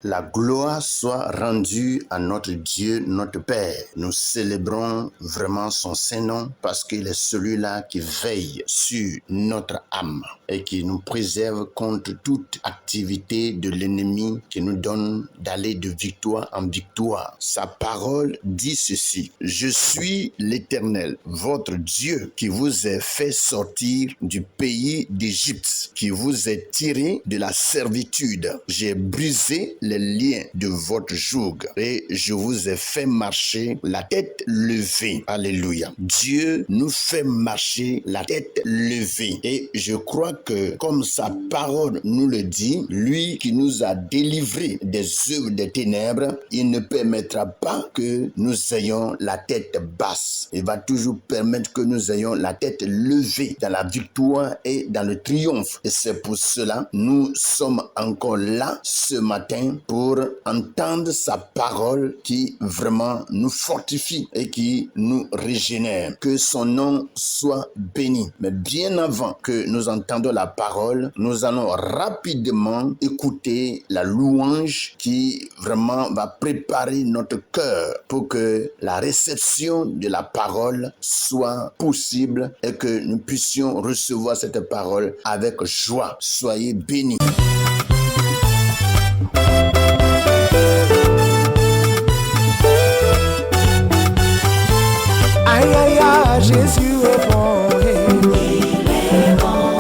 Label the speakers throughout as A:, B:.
A: La gloire soit rendue à notre Dieu, notre Père. Nous célébrons vraiment son Saint-Nom parce qu'il est celui-là qui veille sur notre âme et qui nous préserve contre toute activité de l'ennemi qui nous donne d'aller de victoire en victoire. Sa parole dit ceci: Je suis l'Éternel, votre Dieu, qui vous a fait sortir du pays d'Égypte, qui vous a tiré de la servitude. J'ai brisé les liens de votre joug et je vous ai fait marcher la tête levée. Alléluia. Dieu nous fait marcher la tête levée et je crois que comme sa parole nous le dit, lui qui nous a délivrés des œuvres des ténèbres, il ne permettra pas que nous ayons la tête basse. Il va toujours permettre que nous ayons la tête levée dans la victoire et dans le triomphe. Et c'est pour cela nous sommes encore là ce matin pour entendre sa parole qui vraiment nous fortifie et qui nous régénère. Que son nom soit béni. Mais bien avant que nous entendions la parole, nous allons rapidement écouter la louange qui vraiment va préparer notre cœur pour que la réception de la parole soit possible et que nous puissions recevoir cette parole avec joie. Soyez bénis.
B: Aïe aïe aïe, Jésus est bon,
C: Il est bon,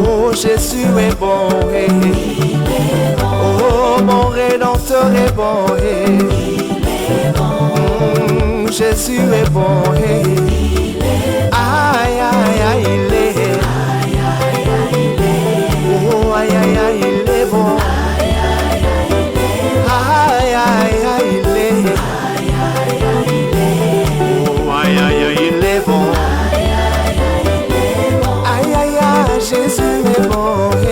B: oh Jésus est bon,
C: il est bon,
B: oh mon Rédempteur est bon,
C: il est bon,
B: Jésus est bon,
C: il est
B: aïe aïe aïe il est,
C: aïe aïe aïe il est,
B: oh aïe aïe aïe il est bon,
C: aïe aïe aïe il est,
B: aïe aïe aïe il est,
C: aïe aïe aïe il est,
B: oh aïe aïe aïe il est bon,
C: aïe aïe aïe il est bon,
B: aïe aïe aïe Jésus est bon,
C: il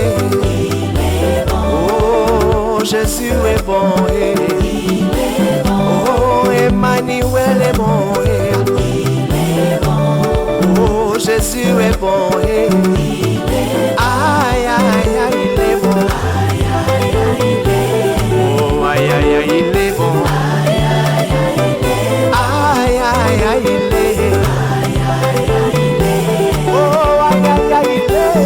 C: est bon,
B: oh Jésus est bon,
C: il est bon,
B: oh Emmanuel est bon,
C: il est bon,
B: oh Jésus est bon,
C: il est
B: aïe aïe aïe il est bon,
C: aïe aïe aïe il est,
B: oh aïe aïe aïe il est bon,
C: aïe aïe aïe il est,
B: aïe aïe aïe il est,
C: aïe aïe aïe il est,
B: oh aïe aïe aïe il est.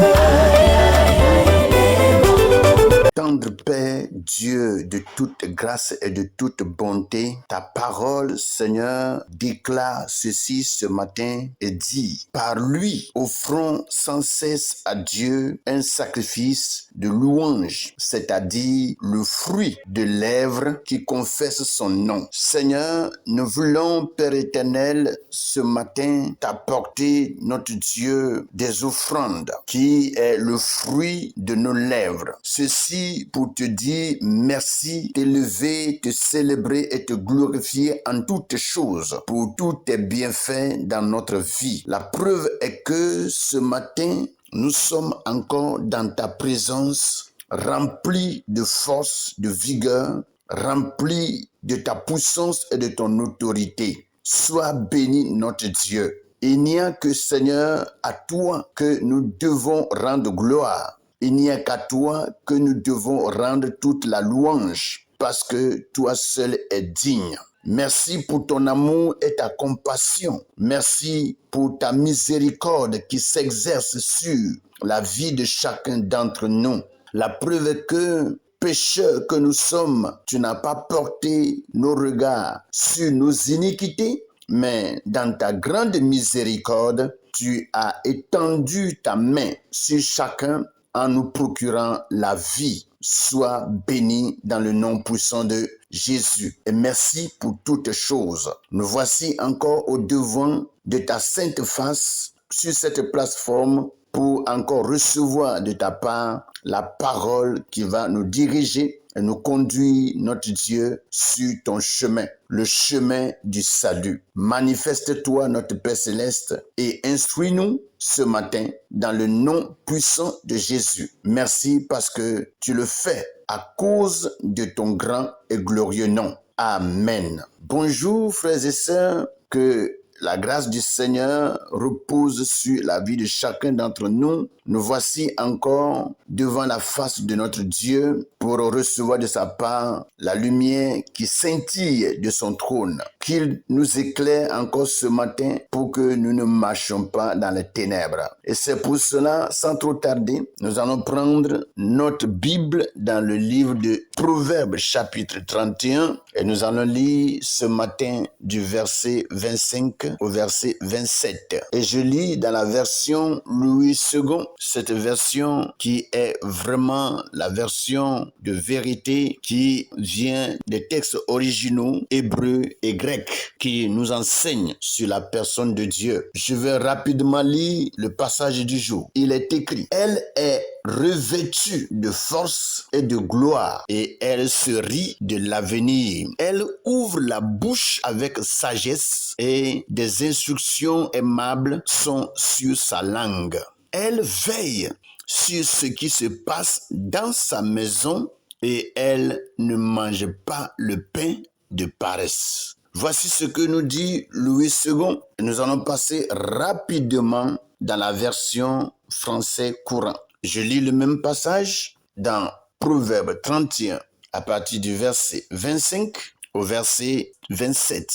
A: Tendre Père, Dieu de toute grâce et de toute bonté, ta parole, Seigneur, déclare ceci ce matin et dit: par lui, offrons sans cesse à Dieu un sacrifice de louange, c'est-à-dire le fruit de lèvres qui confessent son nom. Seigneur, nous voulons, Père éternel, ce matin t'apporter, notre Dieu, des offrandes qui est le fruit de nos lèvres. Ceci pour te dire merci, t'élever, te célébrer et te glorifier en toutes choses pour tous tes bienfaits dans notre vie. La preuve est que ce matin, nous sommes encore dans ta présence, remplis de force, de vigueur, remplis de ta puissance et de ton autorité. Sois béni notre Dieu. Il n'y a que Seigneur, à toi que nous devons rendre gloire. Il n'y a qu'à toi que nous devons rendre toute la louange, parce que toi seul es digne. Merci pour ton amour et ta compassion. Merci pour ta miséricorde qui s'exerce sur la vie de chacun d'entre nous. La preuve est que, pécheurs que nous sommes, tu n'as pas porté nos regards sur nos iniquités, mais dans ta grande miséricorde, tu as étendu ta main sur chacun en nous procurant la vie. Sois béni dans le nom puissant de Jésus. Et merci pour toutes choses. Nous voici encore au devant de ta sainte face sur cette plateforme pour encore recevoir de ta part la parole qui va nous diriger et nous conduire, notre Dieu, sur ton chemin, le chemin du salut. Manifeste-toi, notre Père Céleste, et instruis-nous ce matin dans le nom puissant de Jésus. Merci parce que tu le fais à cause de ton grand et glorieux nom. Amen. Bonjour frères et sœurs, que la grâce du Seigneur repose sur la vie de chacun d'entre nous. Nous voici encore devant la face de notre Dieu pour recevoir de sa part la lumière qui scintille de son trône, qu'il nous éclaire encore ce matin pour que nous ne marchions pas dans les ténèbres. Et c'est pour cela, sans trop tarder, nous allons prendre notre Bible dans le livre de Proverbes chapitre 31 et nous allons lire ce matin du verset 25 au verset 27. Et je lis dans la version Louis II, cette version qui est vraiment la version de vérité qui vient des textes originaux hébreux et grecs qui nous enseignent sur la personne de Dieu. Je vais rapidement lire le passage du jour. Il est écrit: elle est revêtue de force et de gloire et elle se rit de l'avenir. Elle ouvre la bouche avec sagesse et des instructions aimables sont sur sa langue. Elle veille sur ce qui se passe dans sa maison et elle ne mange pas le pain de paresse. Voici ce que nous dit Louis II. Nous allons passer rapidement dans la version français courant. Je lis le même passage dans Proverbe 31 à partir du verset 25 au verset 27.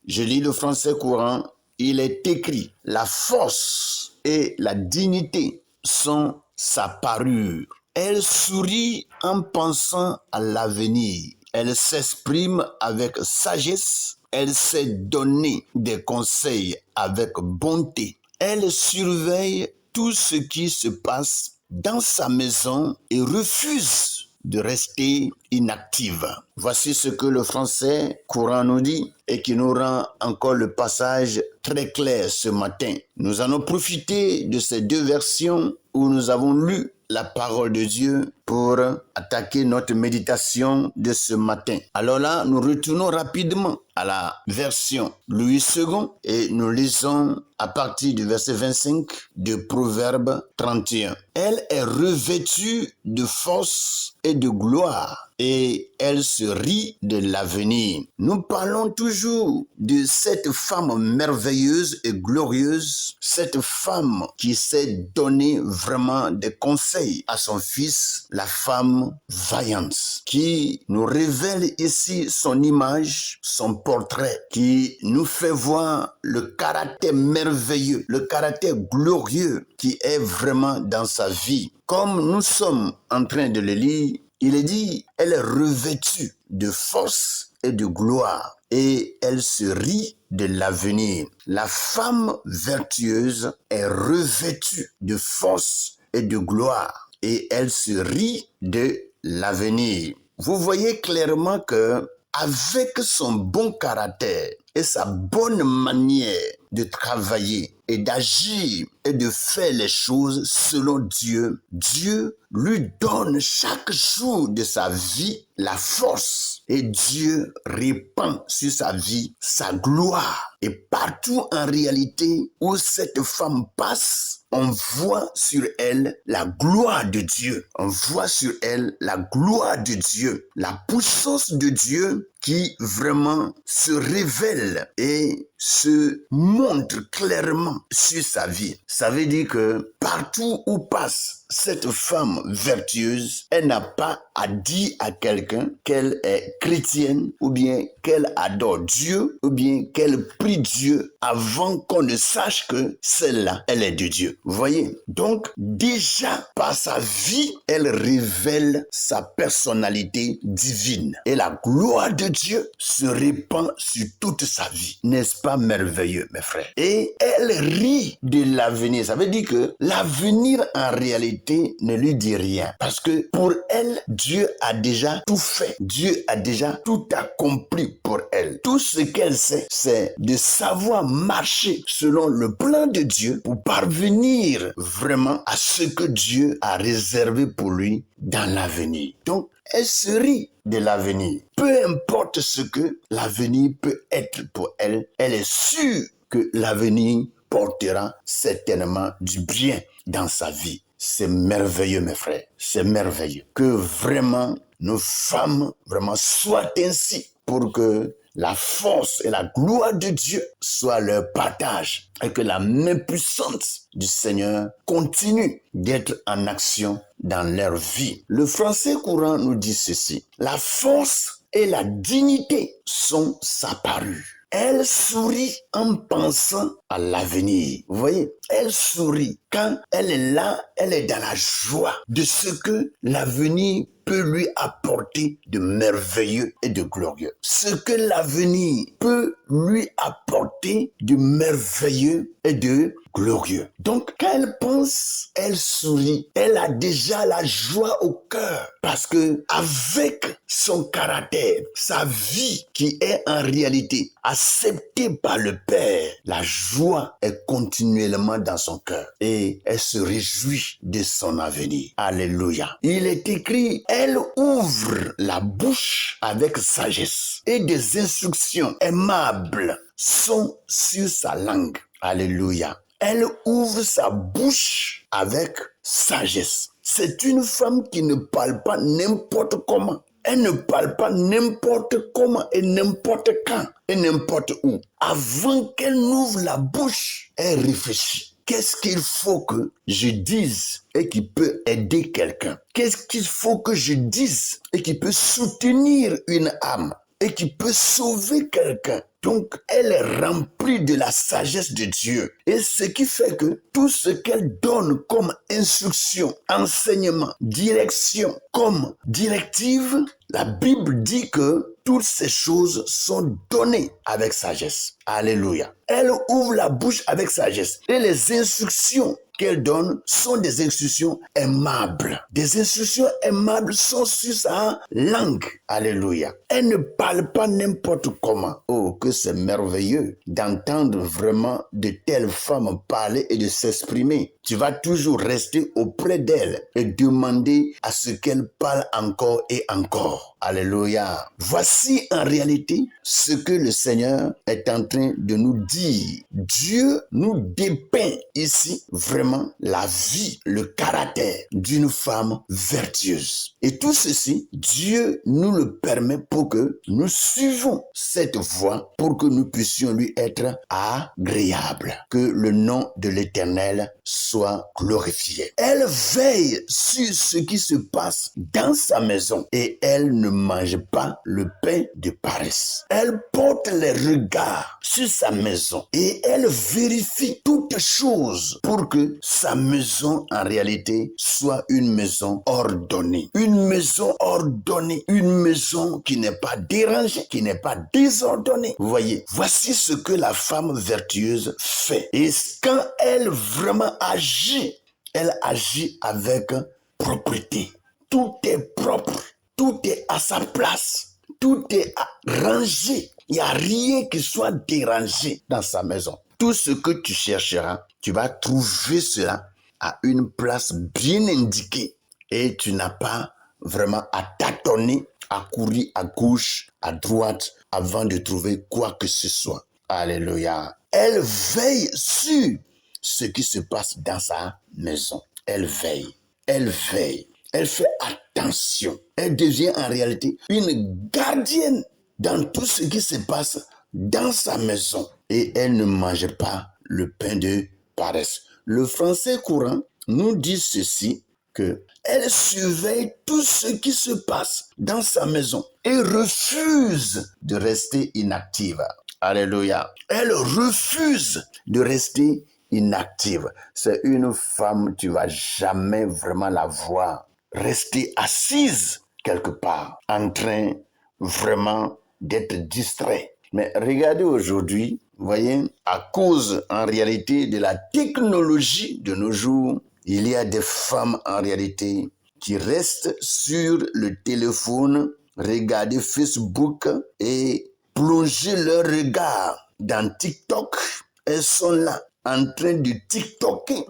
A: Je lis le français courant. Il est écrit: la force et la dignité sont sa parure. Elle sourit en pensant à l'avenir. Elle s'exprime avec sagesse. Elle sait donner des conseils avec bonté. Elle surveille tout ce qui se passe dans sa maison et refuse de rester inactive. Voici ce que le français courant nous dit et qui nous rend encore le passage très clair ce matin. Nous allons profiter de ces deux versions où nous avons lu la parole de Dieu pour attaquer notre méditation de ce matin. Alors là, nous retournons rapidement à la version Louis II et nous lisons à partir du verset 25 de Proverbe 31. Elle est revêtue de force et de gloire et elle se rit de l'avenir. Nous parlons toujours de cette femme merveilleuse et glorieuse, cette femme qui sait donner vraiment des conseils à son fils, la femme vaillante, qui nous révèle ici son image, son portrait, qui nous fait voir le caractère merveilleux, le caractère glorieux qui est vraiment dans sa vie. Comme nous sommes en train de le lire, il est dit, elle est revêtue de force et de gloire et elle se rit de l'avenir. La femme vertueuse est revêtue de force et de gloire et elle se rit de l'avenir. Vous voyez clairement que avec son bon caractère et sa bonne manière de travailler et d'agir et de faire les choses selon Dieu, Dieu lui donne chaque jour de sa vie la force et Dieu répand sur sa vie sa gloire. Et partout en réalité où cette femme passe, on voit sur elle la gloire de Dieu. On voit sur elle la gloire de Dieu, la puissance de Dieu qui vraiment se révèle et se montre clairement sur sa vie. Ça veut dire que partout où passe cette femme vertueuse, elle n'a pas à dire à quelqu'un qu'elle est chrétienne ou bien qu'elle adore Dieu ou bien qu'elle prie Dieu avant qu'on ne sache que celle-là, elle est de Dieu. Vous voyez? Donc, déjà par sa vie, elle révèle sa personnalité divine. Et la gloire de Dieu se répand sur toute sa vie. N'est-ce pas merveilleux, mes frères? Et elle rit de l'avenir. Ça veut dire que l'avenir, en réalité, ne lui dit rien. Parce que pour elle, Dieu a déjà tout fait. Dieu a déjà tout accompli pour elle. Tout ce qu'elle sait, c'est de savoir marcher selon le plan de Dieu pour parvenir vraiment à ce que Dieu a réservé pour lui dans l'avenir. Donc, elle se rit de l'avenir. Peu importe ce que l'avenir peut être pour elle, elle est sûre que l'avenir portera certainement du bien dans sa vie. C'est merveilleux, mes frères. C'est merveilleux. Que vraiment nos femmes vraiment soient ainsi pour que la force et la gloire de Dieu soient leur partage et que la main puissante du Seigneur continue d'être en action dans leur vie. Le français courant nous dit ceci: la force et la dignité sont sa parure. Elle sourit en pensant à l'avenir. Vous voyez, elle sourit. Quand elle est là, elle est dans la joie de ce que l'avenir peut lui apporter de merveilleux et de glorieux. Ce que l'avenir peut lui apporter de merveilleux et de glorieux. Donc, quand elle pense, elle sourit. Elle a déjà la joie au cœur parce que avec son caractère, sa vie qui est en réalité acceptée par le Père, la joie est continuellement dans son cœur et elle se réjouit de son avenir. Alléluia. Il est écrit, elle ouvre la bouche avec sagesse et des instructions aimables sont sur sa langue. Alléluia. Elle ouvre sa bouche avec sagesse. C'est une femme qui ne parle pas n'importe comment. Elle ne parle pas n'importe comment et n'importe quand et n'importe où. Avant qu'elle n'ouvre la bouche, elle réfléchit. Qu'est-ce qu'il faut que je dise et qui peut aider quelqu'un? Qu'est-ce qu'il faut que je dise et qui peut soutenir une âme et qui peut sauver quelqu'un? Donc, elle est remplie de la sagesse de Dieu. Et ce qui fait que tout ce qu'elle donne comme instruction, enseignement, direction, comme directive, la Bible dit que toutes ces choses sont données avec sagesse. Alléluia. Elle ouvre la bouche avec sagesse. Et les instructions qu'elle donne sont des instructions aimables. Des instructions aimables sont sur sa langue. Alléluia. Elle ne parle pas n'importe comment. Oh, que c'est merveilleux d'entendre vraiment de telles femmes parler et de s'exprimer. Tu vas toujours rester auprès d'elle et demander à ce qu'elle parle encore et encore. Alléluia. Voici en réalité ce que le Seigneur est en train de nous dire. Dieu nous dépeint ici vraiment la vie, le caractère d'une femme vertueuse. Et tout ceci, Dieu nous le permet pour que nous suivons cette voie, pour que nous puissions lui être agréables. Que le nom de l'Éternel soit glorifié. Elle veille sur ce qui se passe dans sa maison et elle ne mange pas le pain de paresse. Elle porte les regards sur sa maison et elle vérifie toutes choses pour que sa maison en réalité soit une maison ordonnée. Une maison ordonnée, une maison qui n'est pas dérangée, qui n'est pas désordonnée. Vous voyez, voici ce que la femme vertueuse fait. Et quand elle vraiment agit, elle agit avec propreté. Tout est propre, tout est à sa place, tout est rangé. Il n'y a rien qui soit dérangé dans sa maison. Tout ce que tu chercheras, tu vas trouver cela à une place bien indiquée et tu n'as pas vraiment à tâtonner, à courir à gauche, à droite avant de trouver quoi que ce soit. Alléluia. Elle veille sur ce qui se passe dans sa maison. Elle veille. Elle veille. Elle fait attention. Elle devient en réalité une gardienne dans tout ce qui se passe dans sa maison. Et elle ne mange pas le pain de paresse. Le français courant nous dit ceci, que elle surveille tout ce qui se passe dans sa maison et refuse de rester inactive. Alléluia. Elle refuse de rester inactive. C'est une femme, tu vas jamais vraiment la voir rester assise quelque part, en train vraiment d'être distrait. Mais regardez aujourd'hui, vous voyez, à cause en réalité de la technologie de nos jours, il y a des femmes en réalité qui restent sur le téléphone, regarder Facebook et plonger leur regard dans TikTok. Elles sont là en train de TikToker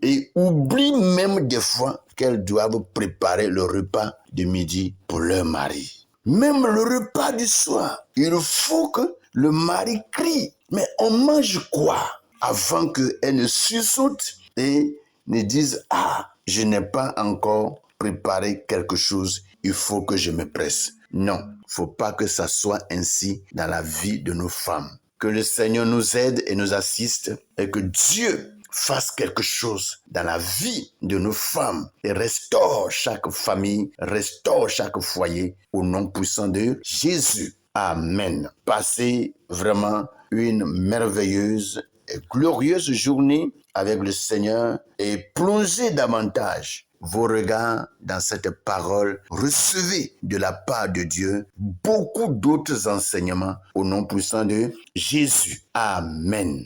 A: et oublient même des fois qu'elles doivent préparer le repas de midi pour leur mari. Même le repas du soir, il faut que le mari crie. Mais on mange quoi? Avant qu'elle ne sursaute et ne dise « Ah, je n'ai pas encore préparé quelque chose, il faut que je me presse. » Non, Faut pas que ça soit ainsi dans la vie de nos femmes. Que le Seigneur nous aide et nous assiste et que Dieu fasse quelque chose dans la vie de nos femmes et restaure chaque famille, restaure chaque foyer au nom puissant de Jésus. Amen. Passez vraiment une merveilleuse et glorieuse journée avec le Seigneur et plongez davantage vos regards dans cette parole. Recevez de la part de Dieu beaucoup d'autres enseignements au nom puissant de Jésus. Amen.